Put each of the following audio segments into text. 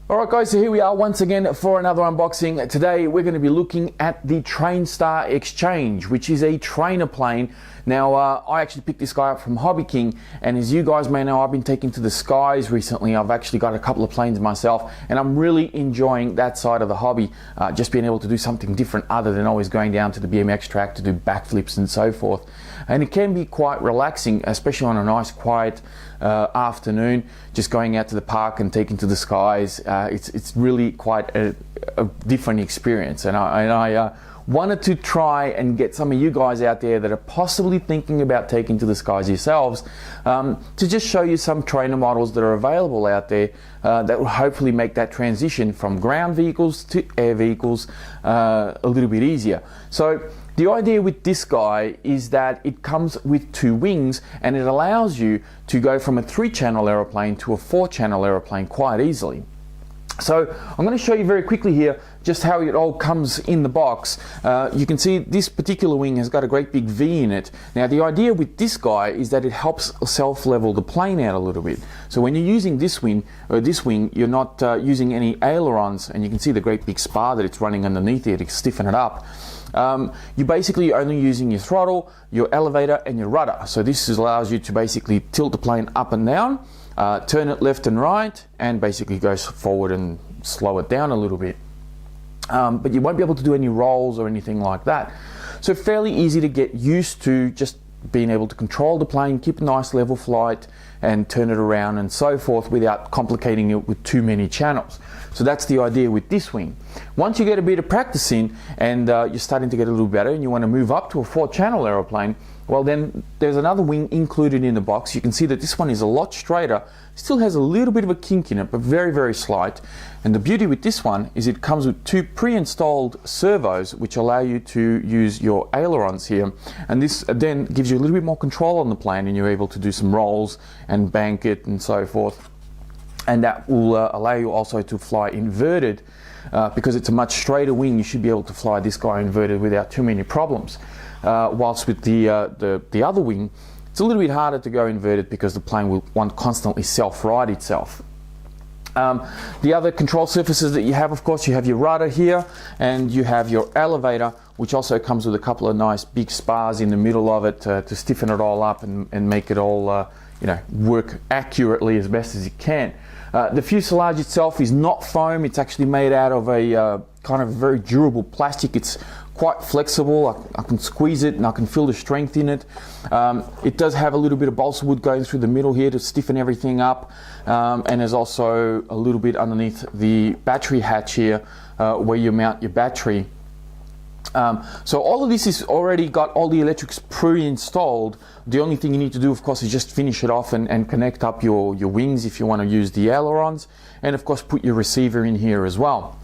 Alright guys, so here we are once again for another unboxing. Today we're going to be looking at the Trainstar Exchange, which is a trainer plane. Now I actually picked this guy up from Hobby King, and as you guys may know, I've been taking to the skies recently. I've actually got a couple of planes myself, and I'm really enjoying that side of the hobby, just being able to do something different other than always going down to the BMX track to do backflips and so forth. And it can be quite relaxing, especially on a nice quiet afternoon, just going out to the park and taking to the skies. It's really quite a different experience, and I wanted to try and get some of you guys out there that are possibly thinking about taking to the skies yourselves, to just show you some trainer models that are available out there that will hopefully make that transition from ground vehicles to air vehicles a little bit easier. So the idea with this guy is that it comes with two wings, and it allows you to go from a 3-channel aeroplane to a 4-channel aeroplane quite easily. So I'm going to show you very quickly here just how it all comes in the box. You can see this particular wing has got a great big V in it. Now the idea with this guy is that it helps self-level the plane out a little bit. So when you're using this wing, you're not using any ailerons, and you can see the great big spar that it's running underneath here to stiffen it up. You're basically only using your throttle, your elevator and your rudder. So this allows you to basically tilt the plane up and down, turn it left and right, and basically goes forward and slow it down a little bit. But you won't be able to do any rolls or anything like that. So fairly easy to get used to, just being able to control the plane, keep a nice level flight, and turn it around and so forth without complicating it with too many channels. So that's the idea with this wing. Once you get a bit of practice in, and you're starting to get a little better, and you want to move up to a 4-channel aeroplane, well then there's another wing included in the box. You can see that this one is a lot straighter, still has a little bit of a kink in it, but very, very slight. And the beauty with this one is it comes with 2 pre-installed servos which allow you to use your ailerons here, and this then gives you a little bit more control on the plane, and you're able to do some rolls and bank it and so forth. And that will allow you also to fly inverted. Because it's a much straighter wing, you should be able to fly this guy inverted without too many problems. Whilst with the other wing, it's a little bit harder to go inverted because the plane will want constantly self-right itself. The other control surfaces that you have, of course, you have your rudder here, and you have your elevator, which also comes with a couple of nice big spars in the middle of it to stiffen it all up and make it all work accurately as best as it can. The fuselage itself is not foam. It's actually made out of a kind of very durable plastic. It's quite flexible. I can squeeze it and I can feel the strength in it. It does have a little bit of balsa wood going through the middle here to stiffen everything up, and there's also a little bit underneath the battery hatch here where you mount your battery. So all of this is already got all the electrics pre-installed. The only thing you need to do, of course, is just finish it off and connect up your wings if you want to use the ailerons, and of course put your receiver in here as well.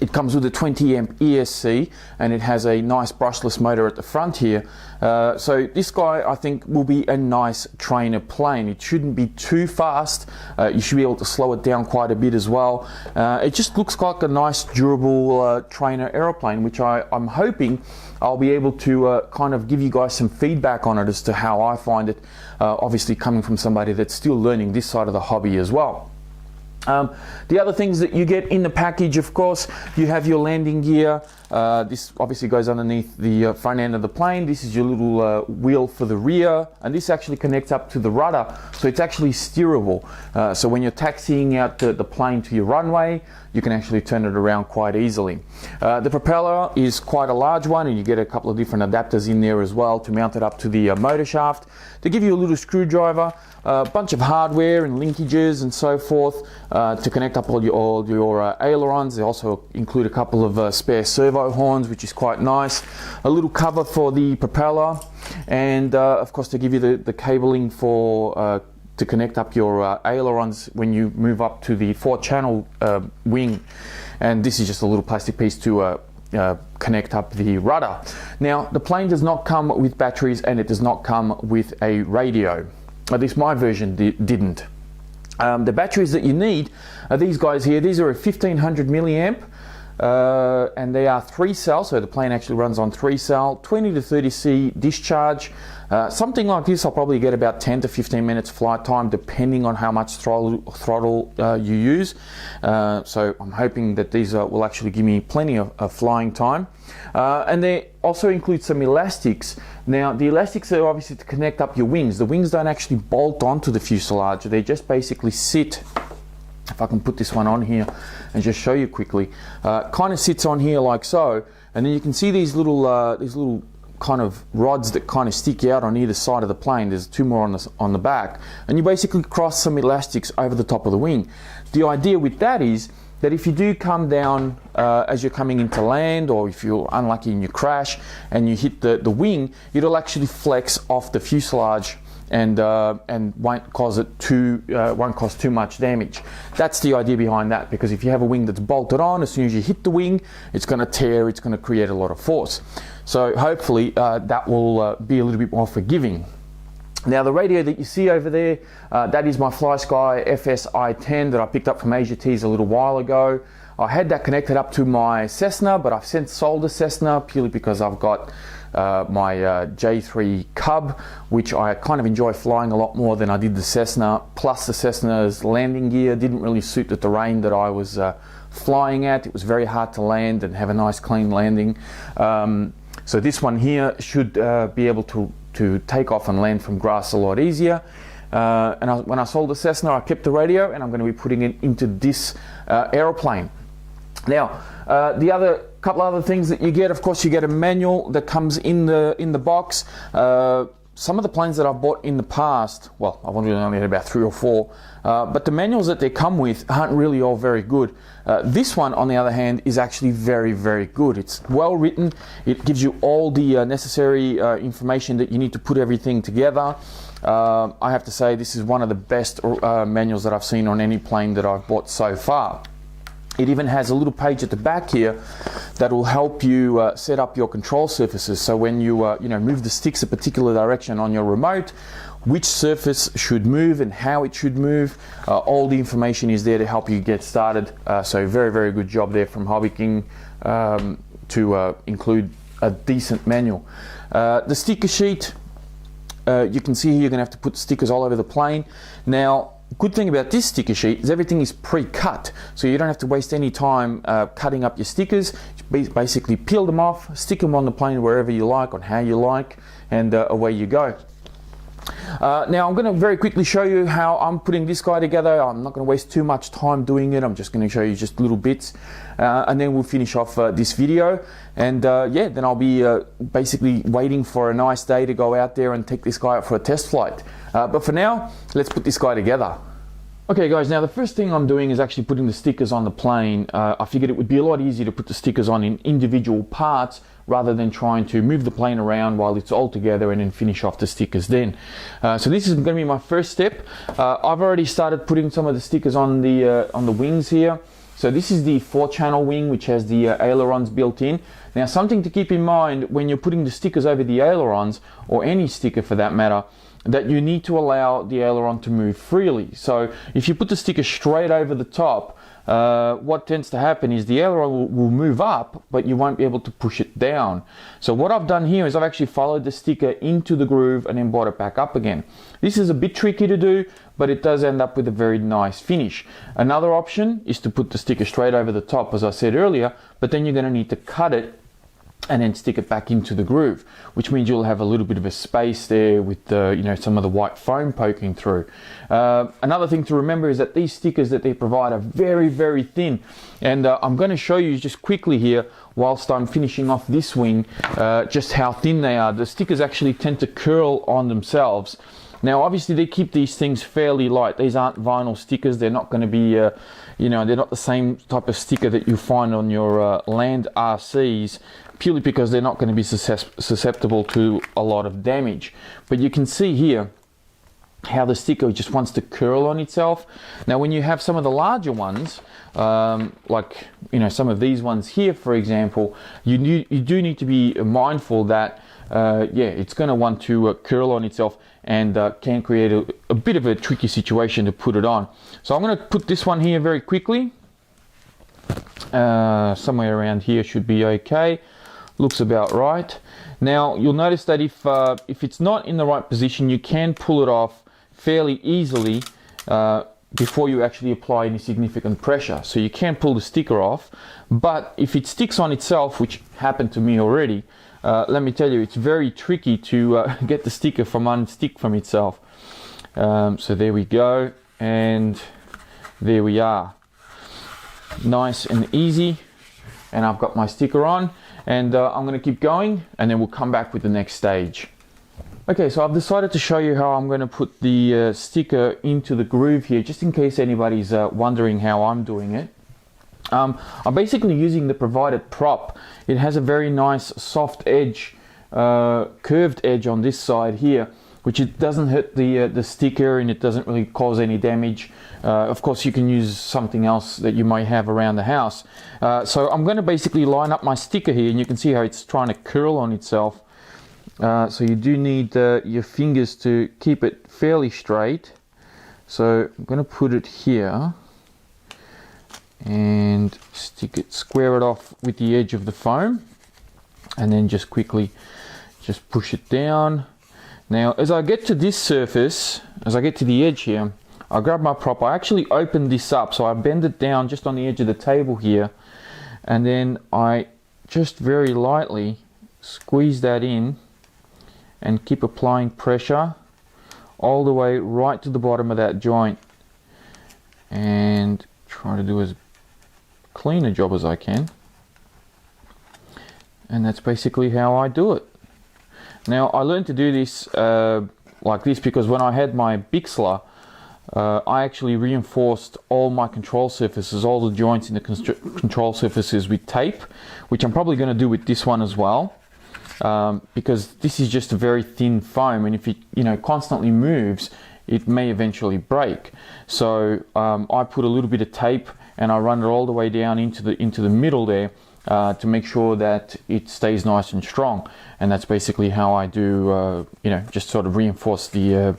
It comes with a 20 amp ESC, and it has a nice brushless motor at the front here. So this guy, I think, will be a nice trainer plane. It shouldn't be too fast. You should be able to slow it down quite a bit as well. It just looks like a nice durable trainer aeroplane, which I'm hoping I'll be able to kind of give you guys some feedback on it as to how I find it, obviously coming from somebody that's still learning this side of the hobby as well. The other things that you get in the package, of course, you have your landing gear. This obviously goes underneath the front end of the plane. This is your little wheel for the rear, and this actually connects up to the rudder, so it's actually steerable. So when you're taxiing out the plane to your runway, you can actually turn it around quite easily. The propeller is quite a large one, and you get a couple of different adapters in there as well to mount it up to the motor shaft. They give you a little screwdriver, a bunch of hardware and linkages and so forth to connect up all your ailerons. They also include a couple of spare servo horns, which is quite nice. A little cover for the propeller, and of course to give you the cabling for to connect up your ailerons when you move up to the 4-channel wing. And this is just a little plastic piece to connect up the rudder. Now the plane does not come with batteries, and it does not come with a radio. At least my version didn't. The batteries that you need are these guys here. These are a 1500 milliamp and they are 3 cell, so the plane actually runs on 3 cell, 20 to 30C discharge. Something like this I'll probably get about 10 to 15 minutes flight time depending on how much throttle you use. So I'm hoping that these will actually give me plenty of flying time. And they also include some elastics. Now the elastics are obviously to connect up your wings. The wings don't actually bolt onto the fuselage, they just basically sit. If I can put this one on here and just show you quickly, kind of sits on here like so, and then you can see these little kind of rods that kind of stick out on either side of the plane. There's 2 more on the back, and you basically cross some elastics over the top of the wing. The idea with that is that if you do come down as you're coming into land, or if you're unlucky and you crash and you hit the wing, it'll actually flex off the fuselage and won't cause too much damage. That's the idea behind that, because if you have a wing that's bolted on, as soon as you hit the wing, it's going to tear, it's going to create a lot of force. So hopefully that will be a little bit more forgiving. Now the radio that you see over there, that is my FlySky FSI-10 that I picked up from Asia Tees a little while ago. I had that connected up to my Cessna, but I've since sold the Cessna purely because I've got my J3 Cub, which I kind of enjoy flying a lot more than I did the Cessna. Plus the Cessna's landing gear didn't really suit the terrain that I was flying at. It was very hard to land and have a nice clean landing. So this one here should be able to take off and land from grass a lot easier. When I sold the Cessna, I kept the radio, and I'm going to be putting it into this aeroplane. Now, the other couple other things that you get, of course, you get a manual that comes in the box. Some of the planes that I've bought in the past, well, I've only had about 3 or 4, but the manuals that they come with aren't really all very good. This one, on the other hand, is actually very, very good. It's well written. It gives you all the necessary information that you need to put everything together. I have to say this is one of the best manuals that I've seen on any plane that I've bought so far. It even has a little page at the back here that will help you set up your control surfaces. So when you move the sticks a particular direction on your remote, which surface should move and how it should move, all the information is there to help you get started. So very, very good job there from Hobby King to include a decent manual. The sticker sheet, you can see here you're going to have to put stickers all over the plane. Now, good thing about this sticker sheet is everything is pre-cut, so you don't have to waste any time cutting up your stickers. You basically peel them off, stick them on the plane wherever you like, on how you like, and away you go. Now I'm going to very quickly show you how I'm putting this guy together. I'm not going to waste too much time doing it. I'm just going to show you just little bits, and then we'll finish off this video. And yeah, then I'll be basically waiting for a nice day to go out there and take this guy out for a test flight. But for now, let's put this guy together. Okay guys, now the first thing I'm doing is actually putting the stickers on the plane. I figured it would be a lot easier to put the stickers on in individual parts rather than trying to move the plane around while it's all together and then finish off the stickers then. So this is going to be my first step. I've already started putting some of the stickers on the wings here. So this is the 4-channel wing, which has the ailerons built in. Now something to keep in mind when you're putting the stickers over the ailerons, or any sticker for that matter, that you need to allow the aileron to move freely. So if you put the sticker straight over the top, what tends to happen is the aileron will move up, but you won't be able to push it down. So what I've done here is I've actually followed the sticker into the groove and then brought it back up again. This is a bit tricky to do, but it does end up with a very nice finish. Another option is to put the sticker straight over the top, as I said earlier, but then you're going to need to cut it and then stick it back into the groove, which means you'll have a little bit of a space there with some of the white foam poking through. Another thing to remember is that these stickers that they provide are very, very thin, and I'm going to show you just quickly here whilst I'm finishing off this wing just how thin they are. The stickers actually tend to curl on themselves. Now obviously they keep these things fairly light. These aren't vinyl stickers. They're not going to be they're not the same type of sticker that you find on your land RCs, purely because they're not going to be susceptible to a lot of damage. But you can see here how the sticker just wants to curl on itself. Now when you have some of the larger ones, like some of these ones here for example, you do need to be mindful that it's going to want to curl on itself, and can create a bit of a tricky situation to put it on. So I'm going to put this one here very quickly. Somewhere around here should be okay. Looks about right. Now you'll notice that if it's not in the right position, you can pull it off fairly easily before you actually apply any significant pressure. So you can pull the sticker off, but if it sticks on itself, which happened to me already, let me tell you, it's very tricky to get the sticker from unstick from itself. So there we go, and there we are. Nice and easy, and I've got my sticker on, and I'm going to keep going, and then we'll come back with the next stage. Okay, so I've decided to show you how I'm going to put the sticker into the groove here, just in case anybody's wondering how I'm doing it. I'm basically using the provided prop. It has a very nice soft edge, curved edge on this side here, which it doesn't hurt the sticker, and it doesn't really cause any damage. Of course, you can use something else that you might have around the house. So I'm going to basically line up my sticker here, and you can see how it's trying to curl on itself. So you do need your fingers to keep it fairly straight. So I'm going to put it here and square it off with the edge of the foam, and then just quickly just push it down. Now as I get to this surface, as I get to the edge here, I grab my prop. I actually open this up, so I bend it down just on the edge of the table here, and then I just very lightly squeeze that in and keep applying pressure all the way right to the bottom of that joint, and try to do as clean a job as I can. And that's basically how I do it. Now I learned to do this like this because when I had my Bixler, I actually reinforced all my control surfaces, all the joints in the control surfaces with tape, which I'm probably going to do with this one as well, because this is just a very thin foam, and if it constantly moves, it may eventually break. So I put a little bit of tape and I run it all the way down into the middle there to make sure that it stays nice and strong. And that's basically how I do, just sort of reinforce the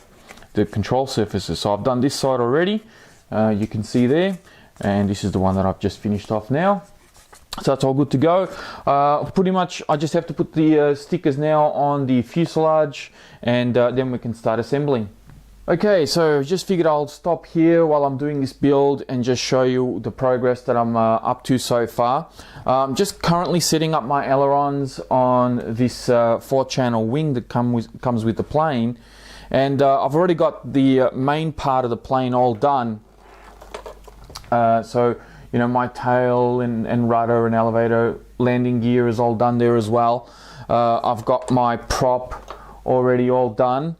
control surfaces. So I've done this side already, you can see there, and this is the one that I've just finished off now. So that's all good to go. Pretty much I just have to put the stickers now on the fuselage, and then we can start assembling. Okay, so just figured I'll stop here while I'm doing this build and just show you the progress that I'm up to so far. Just currently setting up my ailerons on this 4-channel wing that comes with the plane, and I've already got the main part of the plane all done. So my tail and rudder and elevator landing gear is all done there as well. I've got my prop already all done.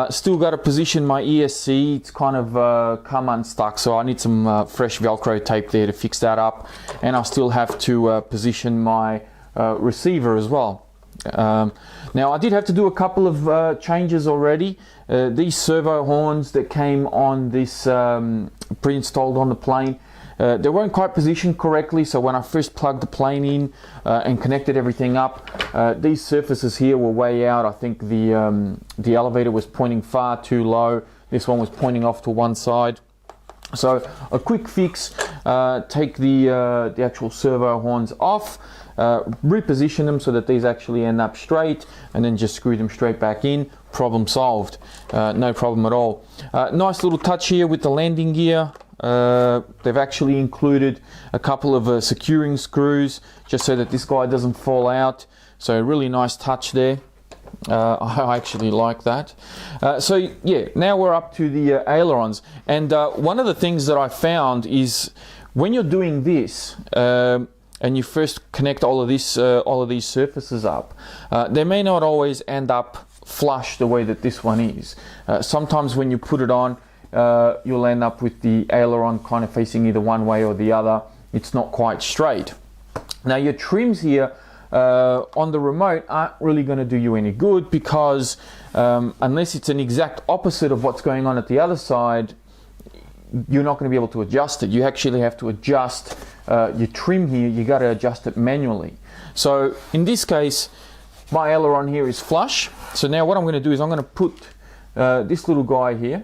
Still got to position my ESC. It's kind of come unstuck, so I need some fresh Velcro tape there to fix that up. And I still have to position my receiver as well. Now I did have to do a couple of changes already. These servo horns that came on this pre-installed on the plane, they weren't quite positioned correctly, so when I first plugged the plane in and connected everything up, these surfaces here were way out. I think the elevator was pointing far too low. This one was pointing off to one side. So a quick fix, take the actual servo horns off, reposition them so that these actually end up straight, and then just screw them straight back in. Problem solved. No problem at all. Nice little touch here with the landing gear. They've actually included a couple of securing screws just so that this guy doesn't fall out. So really nice touch there. I actually like that. So yeah, now we're up to the ailerons, and one of the things that I found is when you're doing this and you first connect all of these surfaces up, they may not always end up flush the way that this one is. Sometimes when you put it on, you'll end up with the aileron kind of facing either one way or the other. It's not quite straight. Now your trims here on the remote aren't really going to do you any good, because unless it's an exact opposite of what's going on at the other side, you're not going to be able to adjust it. You actually have to adjust your trim here. You got to adjust it manually. So in this case, my aileron here is flush. So now what I'm going to do is I'm going to put this little guy here,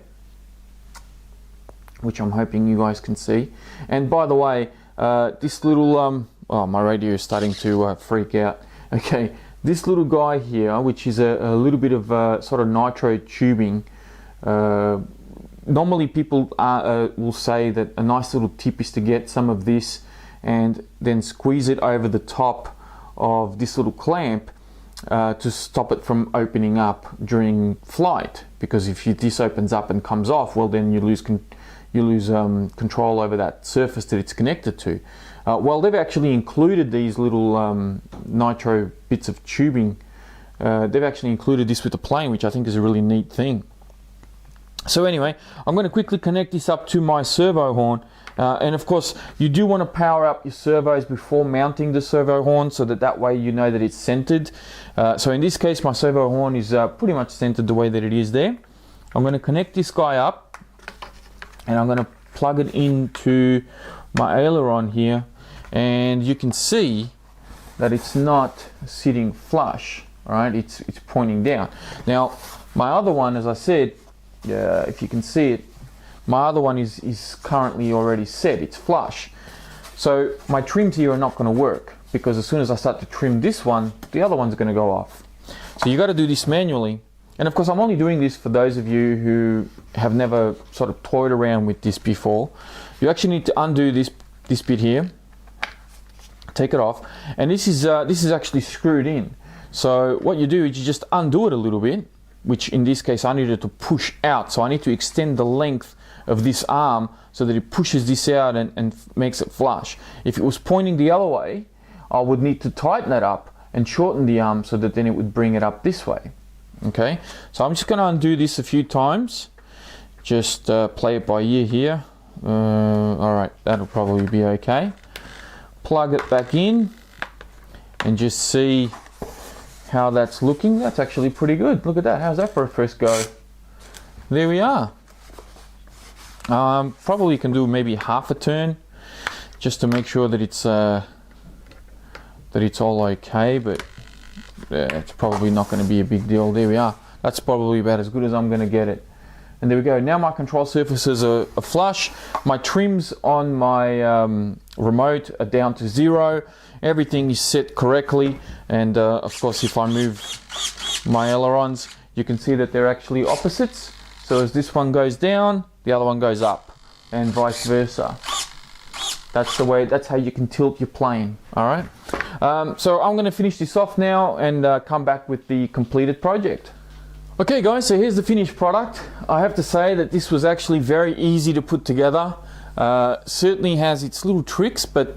which I'm hoping you guys can see. And by the way, this little, oh, my radio is starting to freak out. Okay, this little guy here, which is a little bit of sort of nitro tubing. Normally people will say that a nice little tip is to get some of this and then squeeze it over the top of this little clamp to stop it from opening up during flight, because if this opens up and comes off, well, then you lose control over that surface that it's connected to. Well, they've actually included these little nitro bits of tubing. They've actually included this with the plane, which I think is a really neat thing. So anyway, I'm going to quickly connect this up to my servo horn. And of course, you do want to power up your servos before mounting the servo horn, so that way you know that it's centered. So in this case, my servo horn is pretty much centered the way that it is there. I'm going to connect this guy up, and I'm going to plug it into my aileron here, and you can see that it's not sitting flush. All right, it's pointing down. Now, my other one, as I said, if you can see it, my other one is currently already set, it's flush. So my trims here are not going to work, because as soon as I start to trim this one, the other one's going to go off. So you got to do this manually. And of course, I'm only doing this for those of you who have never sort of toyed around with this before. You actually need to undo this bit here, take it off, and this is actually screwed in. So what you do is you just undo it a little bit, which in this case I needed to push out. So I need to extend the length of this arm so that it pushes this out and makes it flush. If it was pointing the other way, I would need to tighten it up and shorten the arm so that then it would bring it up this way. Okay, so I'm just going to undo this a few times. Just play it by ear here. Alright, that'll probably be okay. Plug it back in and just see how that's looking. That's actually pretty good. Look at that. How's that for a first go? There we are. Probably can do maybe half a turn just to make sure that it's all okay, but it's probably not going to be a big deal. There we are. That's probably about as good as I'm going to get it. And there we go. Now my control surfaces are flush. My trims on my remote are down to 0. Everything is set correctly, and of course if I move my ailerons, you can see that they're actually opposites. So as this one goes down, the other one goes up, and vice versa. That's the way, that's how you can tilt your plane. All right. So I'm going to finish this off now and come back with the completed project. Okay guys, so here's the finished product. I have to say that this was actually very easy to put together. Certainly has its little tricks, but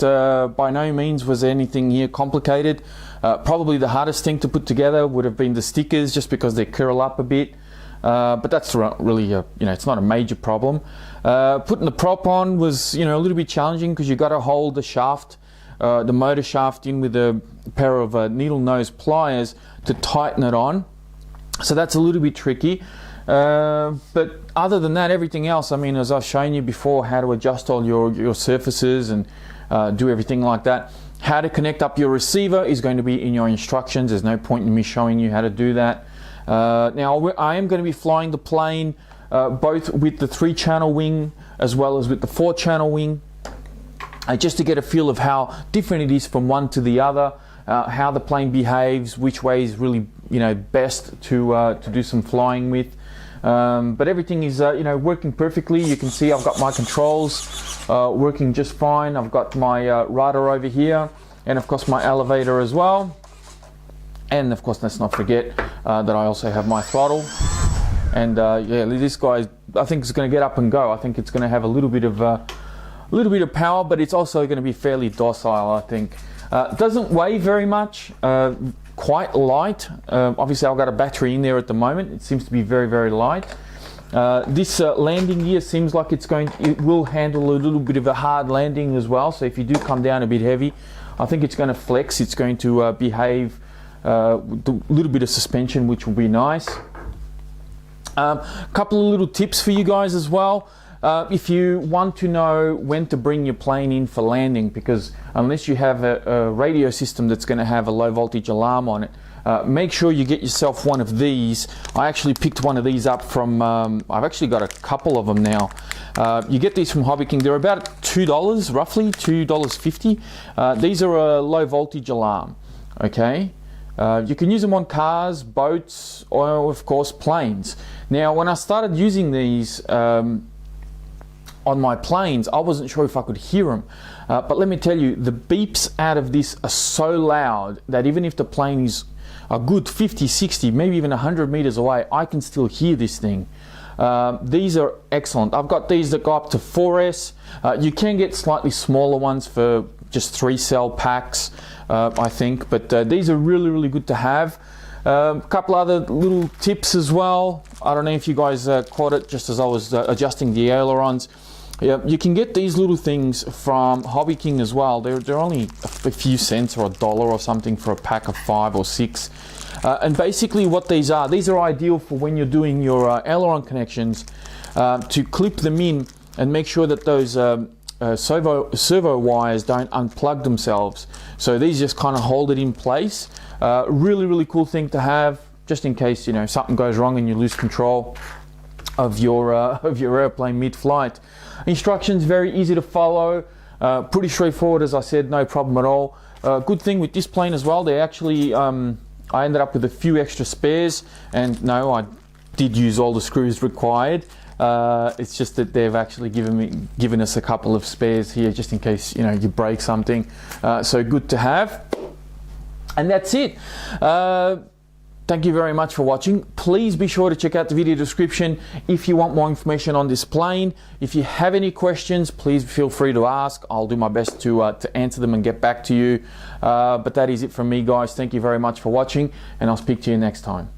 by no means was anything here complicated. Probably the hardest thing to put together would have been the stickers, just because they curl up a bit. But that's really, it's not a major problem. Putting the prop on was, a little bit challenging, because you got to hold the shaft, the motor shaft in with a pair of needle nose pliers to tighten it on. So that's a little bit tricky. But other than that, everything else, I mean, as I've shown you before, how to adjust all your surfaces and do everything like that. How to connect up your receiver is going to be in your instructions. There's no point in me showing you how to do that. Now I am going to be flying the plane both with the 3-channel wing as well as with the 4-channel wing, just to get a feel of how different it is from one to the other, how the plane behaves, which way is really best to do some flying with. But everything is working perfectly. You can see I've got my controls working just fine. I've got my rudder over here, and of course my elevator as well. And of course, let's not forget that I also have my throttle. And yeah, this guy, I think, is going to get up and go. I think it's going to have a little bit of power, but it's also going to be fairly docile, I think. Doesn't weigh very much. Quite light. Obviously I've got a battery in there at the moment. It seems to be very, very light. This landing gear seems like it will handle a little bit of a hard landing as well. So if you do come down a bit heavy, I think it's going to flex. It's going to behave with a little bit of suspension, which will be nice. Couple of little tips for you guys as well. if you want to know when to bring your plane in for landing, because unless you have a radio system that's going to have a low voltage alarm on it, make sure you get yourself one of these. I actually picked one of these up from, I've actually got a couple of them now. You get these from Hobby King. They're about $2, roughly $2.50. These are a low voltage alarm, okay? You can use them on cars, boats, or of course planes. Now when I started using these on my planes, I wasn't sure if I could hear them. But let me tell you, the beeps out of this are so loud that even if the plane is a good 50, 60, maybe even 100 meters away, I can still hear this thing. These are excellent. I've got these that go up to 4S. You can get slightly smaller ones for just 3-cell packs, I think, but these are really, really good to have. A couple other little tips as well. I don't know if you guys caught it just as I was adjusting the ailerons. Yeah, you can get these little things from Hobby King as well. They're only a few cents or $1 or something for a pack of 5 or 6. And basically what these are ideal for when you're doing your aileron connections, to clip them in and make sure that those servo wires don't unplug themselves. So these just kind of hold it in place. Really, really cool thing to have, just in case, you know, something goes wrong and you lose control of your airplane mid-flight. Instructions very easy to follow, pretty straightforward, as I said, no problem at all. Good thing with this plane as well, they actually I ended up with a few extra spares, and no, I did use all the screws required. It's just that they've actually given us a couple of spares here just in case, you know, you break something. So good to have. And that's it. Thank you very much for watching. Please be sure to check out the video description if you want more information on this plane. If you have any questions, please feel free to ask. I'll do my best to answer them and get back to you. But that is it from me, guys. Thank you very much for watching, and I'll speak to you next time.